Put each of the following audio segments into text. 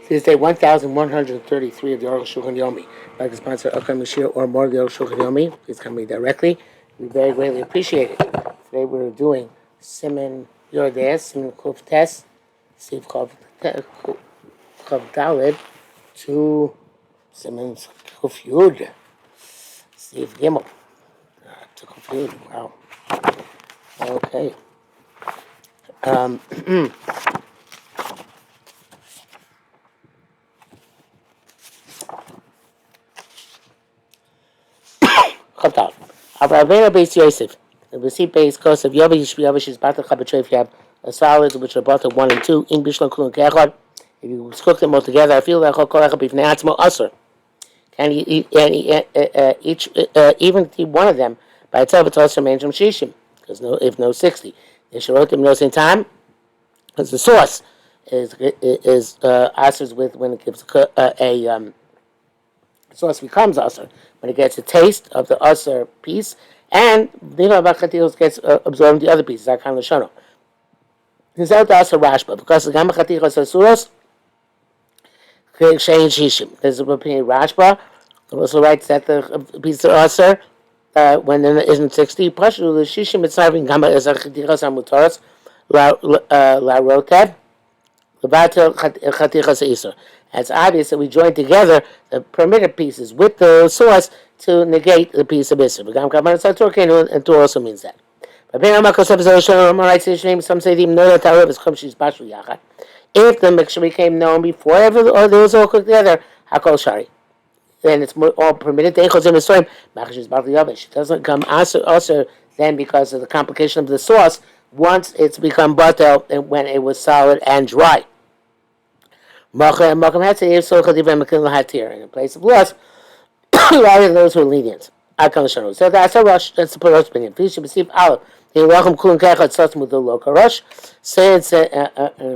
This day 1133 of the Arukh HaShulchan Yomi. Like to sponsor Akam Yashir or more of the Arukh HaShulchan Yomi, please come to me directly. We very greatly appreciate it. Today we're doing Siman Yordes, Siman Kuf Tes, Siv Chav Dalid to Siman Kuf Yud, Siv Gimel to Kuf Yud. Wow. Okay. Chatal. Avravera Beis Yosef. The receipt base cost of Yovish is Batal Chabatray if you have a solids which are both 1 and 2. In Bishlan Kulun Kechad. If you cook them all together, I feel like Chokorach Bifnei Atzmo Aser. Can you eat each even one of them by itself? It's also Manjum Shishim because if no 60, they should wrote them no same time because the sauce is Aser's with when it gives a sauce becomes Aser when it gets a taste of the Aser piece, and Diva Bachatios gets absorbed in the other pieces. I kind of show. This is the Aser Rashba because the Gamma Chatichos Asuros Shein Shishim. There's a opinion Rashba also writes that the piece of Aser when there isn't 60. Plus, the Shishim it's serving Gamma as a Chatichos Amutaros La Rotev. It's obvious that we join together the permitted pieces with the sauce to negate the piece of Isser. And Torah also means that. Some say even though the Torah is Kumshis Bashu Yachad. If the mixture became known before or they was all cooked together, Hakol Shari. Then it's all permitted. It doesn't come also then because of the complication of the sauce once it's become butter and when it was solid and dry. In a place of loss, rather than those who are lenient. So that's a rush. That's the Rosh opinion. Please should receive olive. In welcome Kulun Kechad Sos with the local rush. Say it's in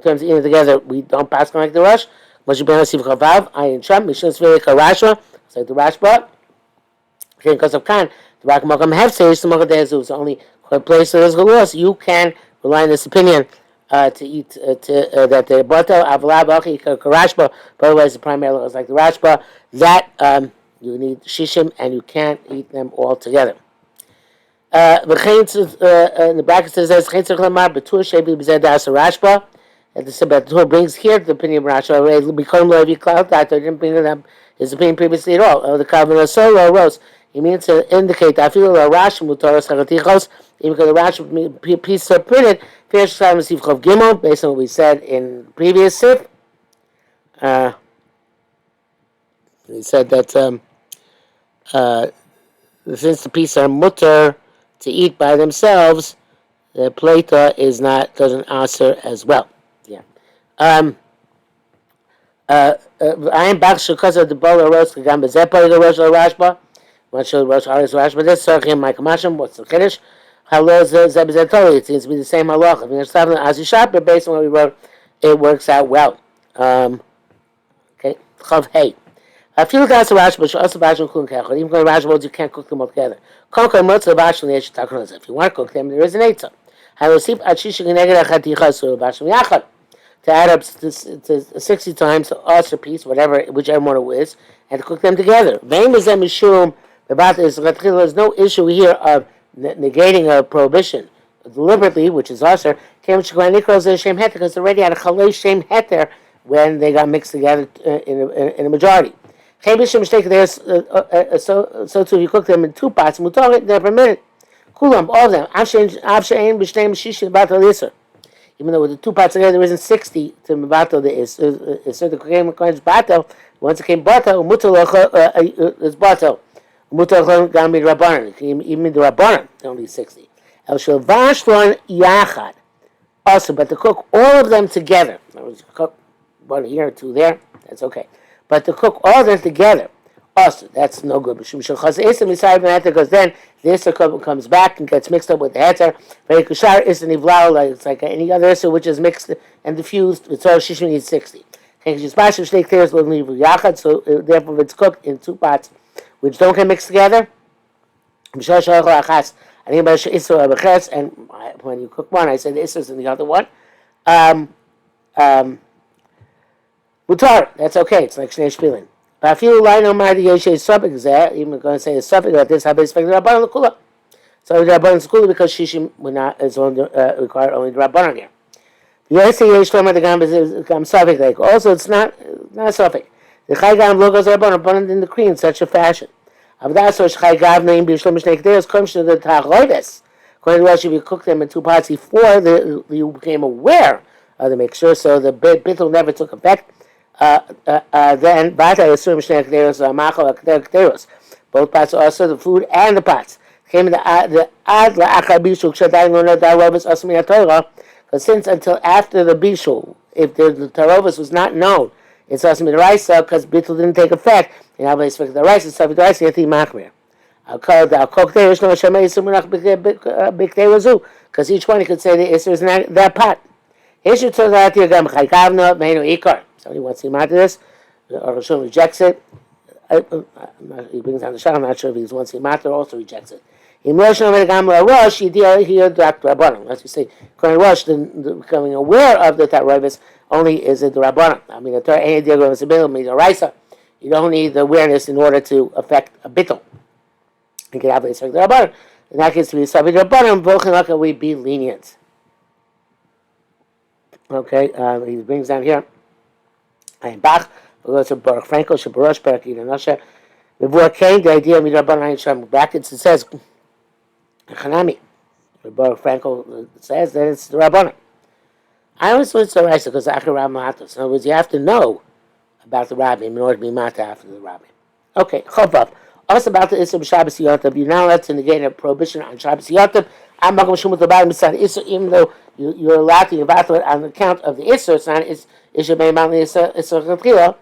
terms of eating together, we don't pass like the rush. Moshe Ben Asiv Chavav, Ayin Sham, Mishnah Svei Karashma, it's like the Rashba. Because of Khan, the Rak Makam have says the Makadezu is the only place that is a loss. You can rely on this opinion. To eat that the butter avla bachi karashba, but otherwise the primary is like the rashba that you need shishim and you can't eat them all together. In the bracket says betur shebi b'zeh das rashba, and the Torah brings here the opinion of Rashba. Become Levi cloud that they didn't bring them his opinion previously at all. The Kalvin Solo rose. He means to indicate I feel a Rash mutaros haratichos. Even because the Rash piece are printed, based on what we said in previous sip. He said that since the pieces are mutter to eat by themselves, the plata doesn't answer as well. Yeah. I am back because of the bowl of roast. Gam bezepa the roast of Rashba. Much of the roast is Rashba. This circling my kamashim. What's the kiddush? It seems to be the same halacha. If you're studying as you shop, but based on what we wrote, it works out well. Okay, chav hey. A few guys are Rashi, but also Rashi and Kechad. Even when Rashi words, you can't cook them all together. If you want to cook them, there is an eitzah. To add up to 60 times the osir piece, whichever one it is, and to cook them together. There's no issue here of negating a prohibition deliberately, which is usher, because they already had a chalei shem heter when they got mixed together in a majority. So too, if you cook them in 2 pots, they're permitted. Kulam, all of them. Even though with the 2 pots together, there isn't 60 to mevatel the is. So the cooking coins batel. Once it came batel, mutal is batel. Mutar gonna be rabbanon. Even the rabbanon only 60. El shalvashron yachad. Also, but to cook all of them together. In other words, cook 1 here, 2 there. That's okay. But to cook all of them together, also that's no good. Because then the issur comes back and gets mixed up with the heter. Very kushar is an ivlau, like it's like any other issur which is mixed and diffused. It's all shishim needs 60. So therefore, if it's cooked in 2 pots, which don't get mixed together. And when you cook one, I said the issur is in the other one. Mutar, that's okay. It's like Shnei Shpilin. But I feel like no matter the Yeshe Suffolk is there, even going to say the Suffolk like this, how they expect the Rabban Kula. So the Rabban Kula because Shishim would not is only required only the Rabban here. The Yeshe Shlomo the Gam is Suffolk like. Also, it's not Suffolk. The Chai Gam logos Rabban in the Queen in such a fashion. Avdas so Chai Gam name Bishlam Shnei Kdeus comes to the Tachoides. According to Rashi, if you cook them in two pots before you became aware of the mixture, so the bittul never took effect. Then Bata assume Shnei Kderos Machal Kderos. Both pots are also the food and the pots. Came the Ad La'achar Bishul Kshadayin Lo Nodar Rovus Osmi HaTorah, because since until after the Bishul, if the Tarovus was not known, it's Osmi D'Oraisa because bittul didn't take effect. And now they expect the rice, so the rice Yathi Machmir. Because each one you could say the Isser is in that pot. Issue turns out here, somebody wants to see out this. Arukh HaShulchan rejects it. He brings down the Shah. I'm not sure if he wants to see matter also rejects it. As we say, Rosh, becoming aware of the Tarabis only is it the Rabbanon. I mean, the Torah you don't need the awareness in order to affect a bittul. You can have the Rabbanon. In that case, to be Savi Rabbanon, we be lenient. Okay, he brings down here. I am Bach, we go to Baruch Frankel, Shabarosh, Barak Yidanasha. Before came the idea of Rabbanon Yisrael brackets, it says, Chanami. Baruch Frankel says that it's the Rabbanon. I always went to Raisa because Achar Rav Mahatos. In other words, you have to know about the Rabbi in order to be Mata after the Rabbi. Okay, Chovav. Also about the Issur Shabbos Yotav, you're not allowed to negate a prohibition on Shabbos Yotav. I'm not going to the bottom of Issur, even though you're allowed to give out on account of the Issur. It's not Issur Be'eman Issur Chatchila.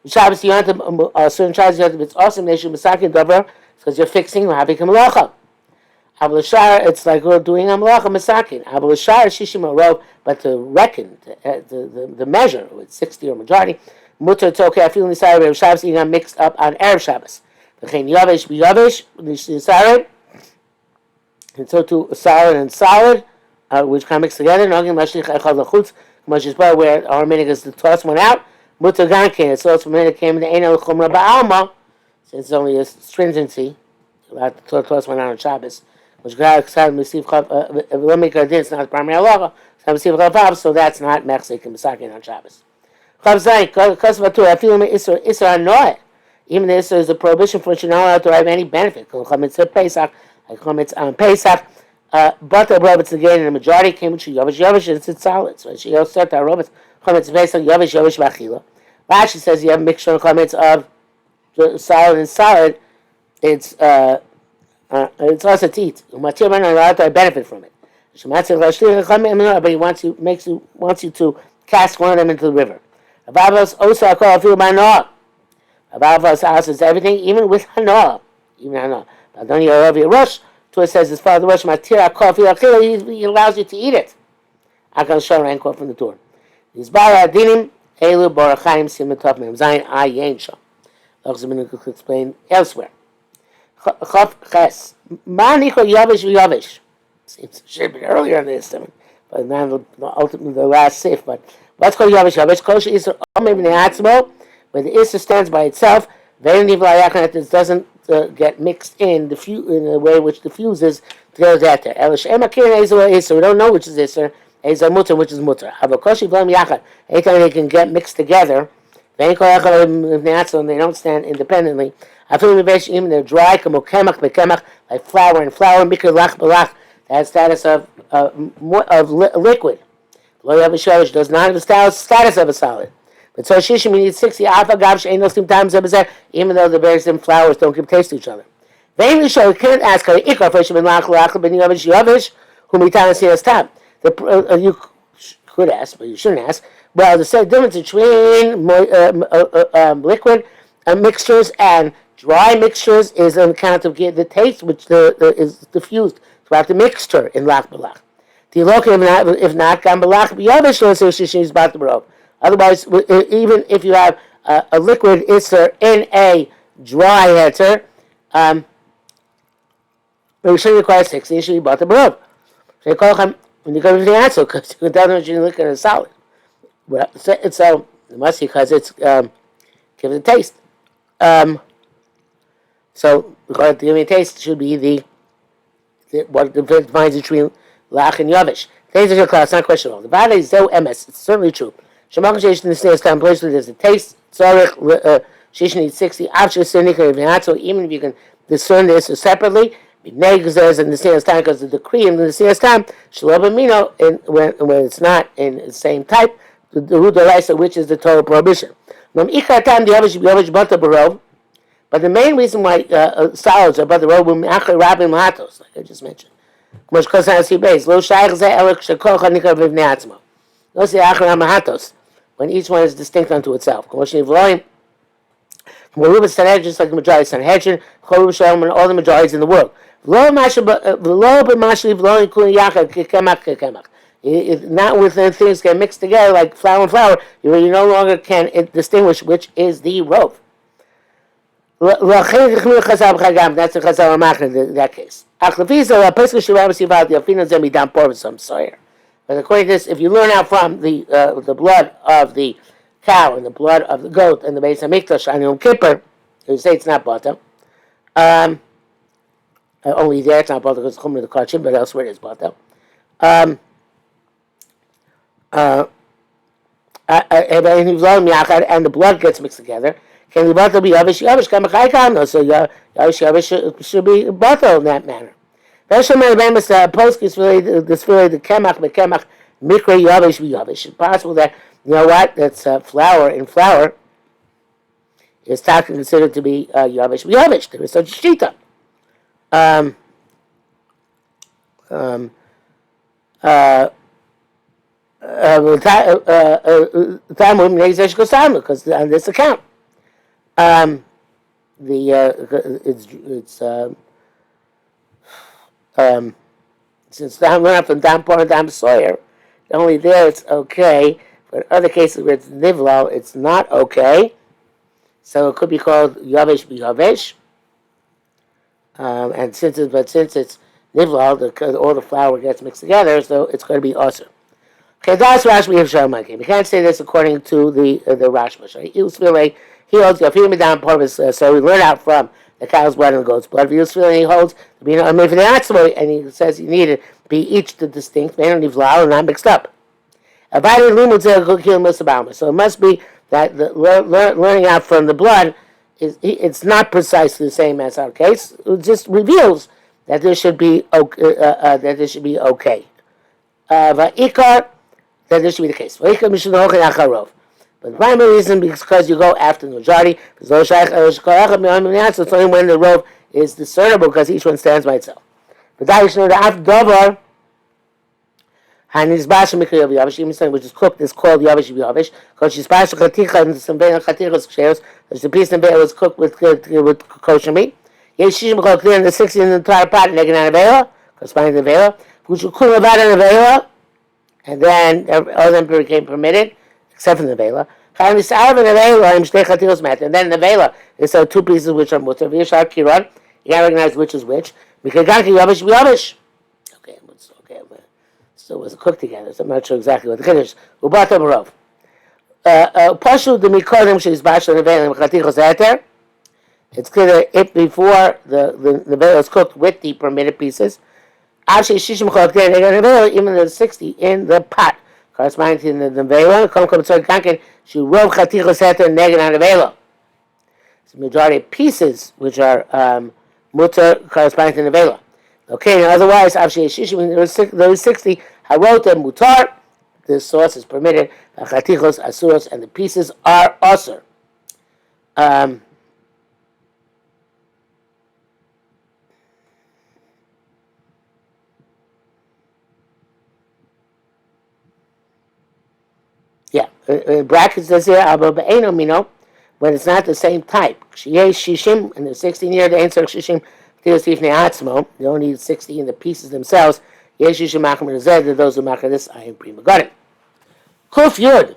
Shabbos Yotav, certain Shabbos Yotav, it's awesome. They should Masakin Dover because you're fixing Rabbi Kamalacha. Ablashar, it's like we're doing Amalacha Masakin. Ablashar Shishim Arov, but to reckon the measure with 60 or majority. Mutter it's okay. I feel inside of Shabbos you got mixed up on Erev Shabbos. Yavish b'yavish nisarad, and so to solid and solid, which kind of mix together. Nogim mashlich echad lachutz, mashlich where our minhag is to toss one out. Mutter gankin. It's also minhag came in the ein al-chumra ba'alma, since it's only a stringency, allowed to toss one out on Shabbos. Which God said receive it's not the primary halacha. So that's not mechzik and misakin on Shabbos. Chav zayin kasvatur. I feel isur anoy. Even this is a prohibition for which you're not allowed to have any benefit. Chametz Pesach, like chametz on Pesach, but the robots again in the majority came with yavish, it's solid. So she also said that robots chametz Pesach yavish b'achila. Rashi says you have a mixture of chametz of solid and solid. It's also teat. Matir man allowed to benefit from it. But he wants you to cast one of them into the river. Avavos also I call a few by no. Avavos house is everything, even with hana, even hana. But don't you love your rush? Tua says his father rush matira coffee achila. He allows you to eat it. I can show and quote from the Torah. These bara adinim elu barachaim simatov mem zayin ayin sham. Those have been explained elsewhere. Chav ches maniko yavish v'yavish. Seems should be earlier in this, but now ultimately the last sif. But what's called yavish yavish? Kosher isur omer b'ne'atzmo. Where the Isser stands by itself, it doesn't get mixed in a way which diffuses together that there. We don't know which is Isser, which is Mutter. Anytime they can get mixed together, and they don't stand independently. Even they're dry, like flour and flour, that status of liquid. Does not have the status of a solid. But so shishim, you need 60 alpha gavsh ain't no steam times even though the berries and flowers don't give taste to each other. Vainly show you can't ask her ikar freshim and lach ben yavish yavish whom itana see as top. You could ask, but you shouldn't ask. Well, the same difference between liquid mixtures and dry mixtures is on account of the taste which is diffused throughout the mixture in lach belach. If not, gam belach yavish lo say shishim is about the rope. Otherwise, even if you have a liquid isser in a dry heter, you should require 60. You should be bought the barov. So you call him when you go to the answer because you can tell them that you look at a solid. Well, so It must be because it's gives it a taste. So because the giving a taste should be the what defines between lach and yavish. Taste is your class, not questionable. The vada is zeu emes. It's certainly true. Shemak sheish in the sneeze time place where there's a taste. Tzarich sheish needs 60. After sinika v'natzo, even if you can discern this separately. Negzes in the sneeze time because the decree in the sneeze time shalabamino when it's not in the same type. The ruda which is the total prohibition. Nam ikar time the yavish butter barov. But the main reason why solids are butter barov will rabbi mahatos, like I just mentioned. When each one is distinct unto itself. Just like the majority of Sanhedrin, and all the majorities in the world. Not within things get mixed together like flour and flour, you no longer can distinguish which is the rove. That's the Chazal Machna in that case. I'm sorry. But according to this, if you learn out from the blood of the cow and the blood of the goat and the Beis Hamikdash on Yom Kippur, you say it's not butter. Only there it's not butter because it's coming to the Kachim, but elsewhere it is butter. And the blood gets mixed together. Can the butter be yavish? Yavish kamachai. So yavish should be butter in that manner. Post is really the kemach, the kemach mikra yavish be yavish. It's possible that that's flour in flour is considered to be yavish be yavish. There is such a shita. Because on this account. Since down run up from down part of down Sawyer, only there it's okay. But in other cases where it's nivlal, it's not okay. So it could be called yavish b'yavish. And since it's nivlal, all the flour gets mixed together, so it's going to be awesome. Okay, that's Rashi of Shalmakim. We can't say this according to the Rashba. He holds down part of his, so we learn out from the cow's blood and the goat's blood. He holds to be made for the atzmoi, and he says you need to be each the distinct, they don't and not mixed up. So it must be that the learning out from the blood it's not precisely the same as our case. It just reveals that this should be okay. Va'ikar, that this should be the case. But the primary reason is because you go after the majority. It's only when the rove is discernible because each one stands by itself. But that is the afdavar which is cooked is called yavish yavish because she's bashed chaticha and some chatichas ksheros. The piece of bear was cooked with kosher meat. Yeshishim called clear in the 60 in the entire pot negan an avela, corresponding to the avela. Which you could have had an avela, and then all of them became permitted. Except for the Nevela. And then the Nevela is two pieces which are mutter. You gotta recognize which is which. Okay, so it was cooked together, so I'm not sure exactly what the kiddush is. Ubata Barov. Pashu the Mikodim she's bashed on the Nevela and Chatichos Eter. It's clear that if before the Nevela is cooked with the permitted pieces, actually Shishim Chok there, even the 60 in the pot. Corresponding to the Nevela, she rove chatichos heter negan on Nevela. It's the majority of pieces which are mutter corresponding to Nevela. Okay, and otherwise, after those 60, harota mutar, the sauce is permitted, chatichos asuros, and the pieces are asur. Yeah, brackets says here, when it's not the same type. Shishim, in the 16 year, the answer Shishim, you don't need 60 in the pieces themselves. Yesh Shishim Macham Rezed, those who make this, I am prima. Got it. Kuf Yud.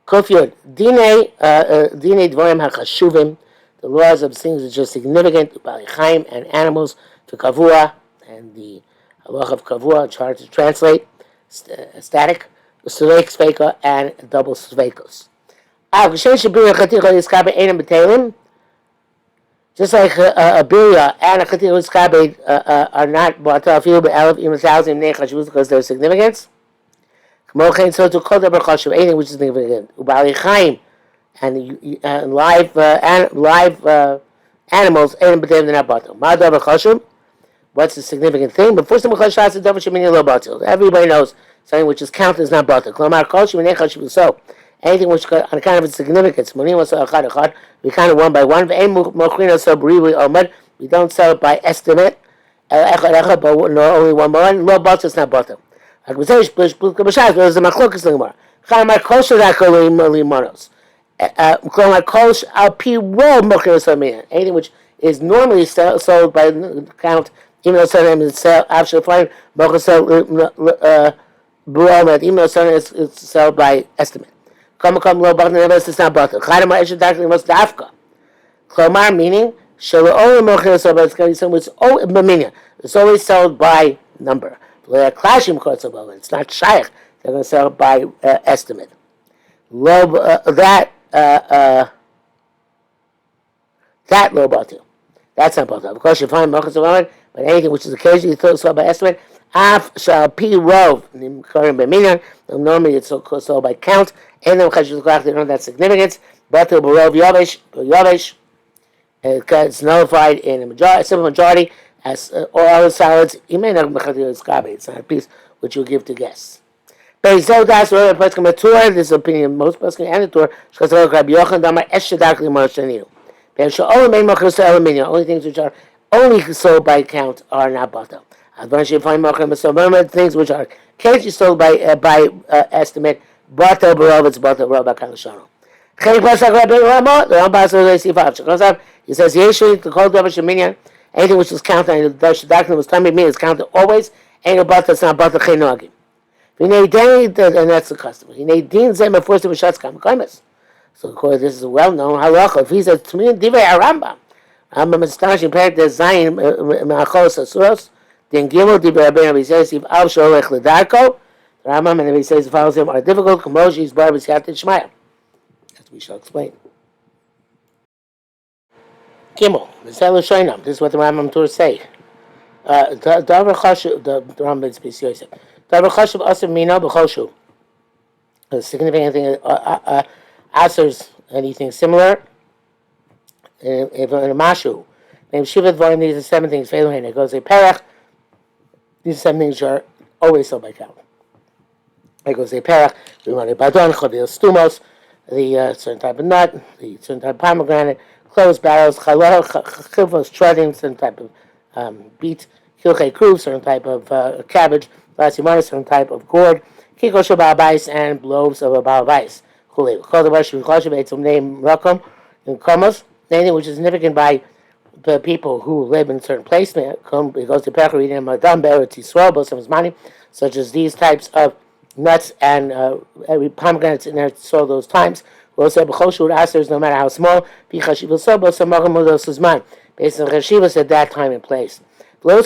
Kuf Yud. Dine Dvorim HaChashuvim, the laws of things which are significant, Balichaim and animals, to Kavua, and the Halach of Kavua, it's hard to translate. static, Suleik Sveka, and double Svekos. Just like a bilia and a Khatir Uskabe are not Batal but Aleph Im Thousand Nechashus because their significance. Mochain so to call the Berkhash of anything which is significant. Ubali Chaim and live animals and but they're not Batal. Mada Berkhashim. What's the significant thing? But first, everybody knows something which is counted as not batal. So anything which on account of its significance, we count it one by one. We don't sell it by estimate. But only one by one. Low batal is not batal. Like we say, there's a machlokas anymore. Anything which is normally sold by count. Even though sometimes it's actually fine, even though sometimes it's sold by estimate. Come low button, it's not button. Klomar meaning, it's going to be something which it's always sold by number. It's not shaykh, they're going to sell by estimate. That low button. That's not button. Of course, you find Mochas of but anything which is occasionally sold by estimate, af shall p rov. Normally it's sold by count, and then they don't have that significance. But the rov yavesh, it's nullified in a simple majority, as all other salads. You may not it's not a piece which you give to guests. But so that's where the person come tour. This is the opinion of most person and the tour. Because Rabbi Yochanan Damar Eshadakli Marshaniu. Only things which are only sold by count are not batal. Things which are occasionally sold by estimate, batal barov, it's batal barov b'kalashano. He says Yeshua the called Rabbi Sheminyan, anything which is counted and the doctrine was telling me is counted always. Ain't no batal, it's not batal chenogim. And that's the custom. So of course this is a well-known halacha. If he says to me, Divrei Rambam. Rambam is astonishing. Parak the Zayin Me'achos Asuros. Then Gimel Divrei Rabbeinu. He says if Al Sholech Ledarko, Rambam, and if he says follows him are difficult. Kamoshi is bar b'siyat Shmaya. As we shall explain. Gimel. This is what the Rambam Torah say. Davar Chashuv. The Rambam is B'siyosef. Davar Chashuv Asim Mina B'choshu. The significant thing. Answers anything similar in a mashu. Name Shiva Dvarim, these are 7 things. It goes a perach. These are 7 things which are always sold by count. It goes a perach. We want a badon, chavil stumos, the certain type of nut, the certain type of pomegranate, closed barrels, chalor, chivos, treading, certain type of beet, kilchei kruv, certain type of cabbage, lasimar, certain type of gourd, kiko shababais, and loaves of a balabais. Name Rakom in Komos, anything which is significant by the people who live in a certain place. It goes to Pekar, Madam Beretz Yisrael, some money, such as these types of nuts and pomegranates in there sold those times. We also have B'choshu Asers, no matter how small. Based on Chashivas at that time and place. None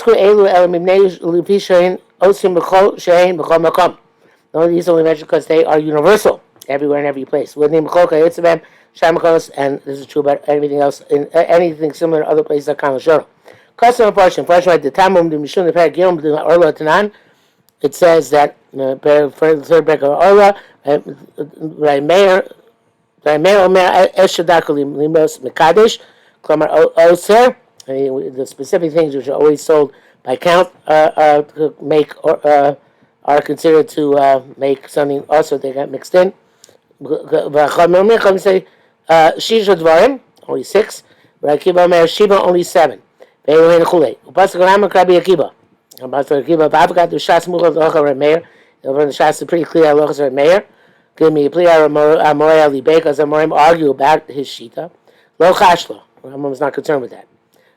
of these only mentioned because they are universal. Everywhere and every place. With name Yitzabem, Shamakos, and this is true about everything else, in anything similar to other places that Kamashoro. Custom portion, right, the Tamum, the Mishun, the Paragilum, the Orla Tanan, it says that for the third break of Orla, Raimeir Omer Eshadakali Limos Mekadesh, Klamar Oser, the specific things which are always sold by count are considered to make something also they got mixed in. Say Shisha Dvarim, only 6. Rakiba Omer Shiva, only 7. Ve'elohen Chulei. Upasuk Rama Krabi Akiba. Upasuk Akiba. V'avgat Ushas Muchas Locha Remeir. Over in the Shas is pretty clear. Lochas Remeir. Give me a plea. Amoray Ali because Amorim argue about his shita. Lo Chashlo. Rambam is not concerned with that.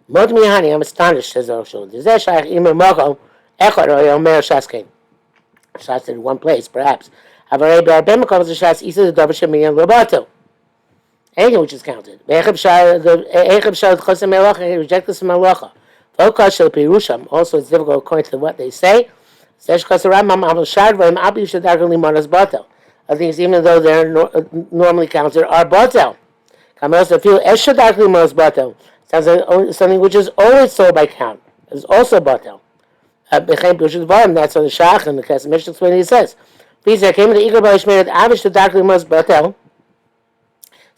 Mot Mihani. I'm astonished. Says Arukh HaShulchan. Is there Shaykh Imer Moko Echad or Omer Shaskein? Shas in one place, perhaps. Anything which is counted. Reject this from halacha. Also, it's difficult according to what they say. Sesh Kasaram Amal Shadvaim Abi Shadarkali Manas Batel. I think even though they're normally counted, are Batel. Kamelos feel Eshadarkali Manas Batel. Sounds like something which is always sold by count. Is also Batel. That's on the Shach and the Kesem Mishnah explaining. He says, "Please, there came to the Iker Balishmer that Avish the Darkly Manas Batel."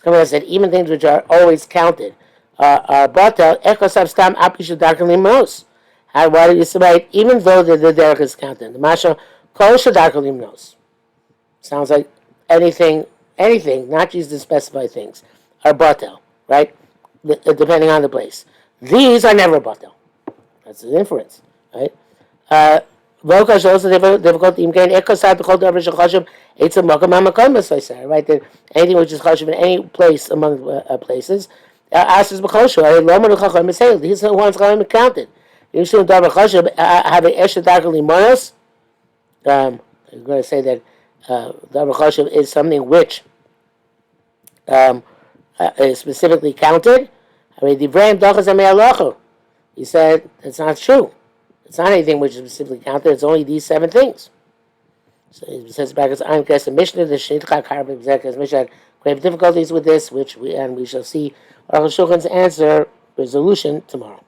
Someone said even things which are always counted are Batel. Ekosab Stam Api Shadarkali Manas. Why do you say even though the derech is counted? The Masha Kol Shadarkali Manas. Sounds like anything, not used to specify things, are batel, right? Depending on the place. These are never batel. That's the inference, right? Vokash also difficult. Right? That anything which is chashuv in any place among places. Asks b'choshu. He's the ones chachamim counted. You should have a eshet darkly monos. I'm going to say that davar chashuv is something which is specifically counted. He said it's not true. It's not anything which is specifically counted. It's only these 7 things. So he says back as I'm guessing Mishnah the Sheikhak Harvey Mishnah. We have difficulties with this, which we shall see Arukh HaShulchan's answer resolution tomorrow.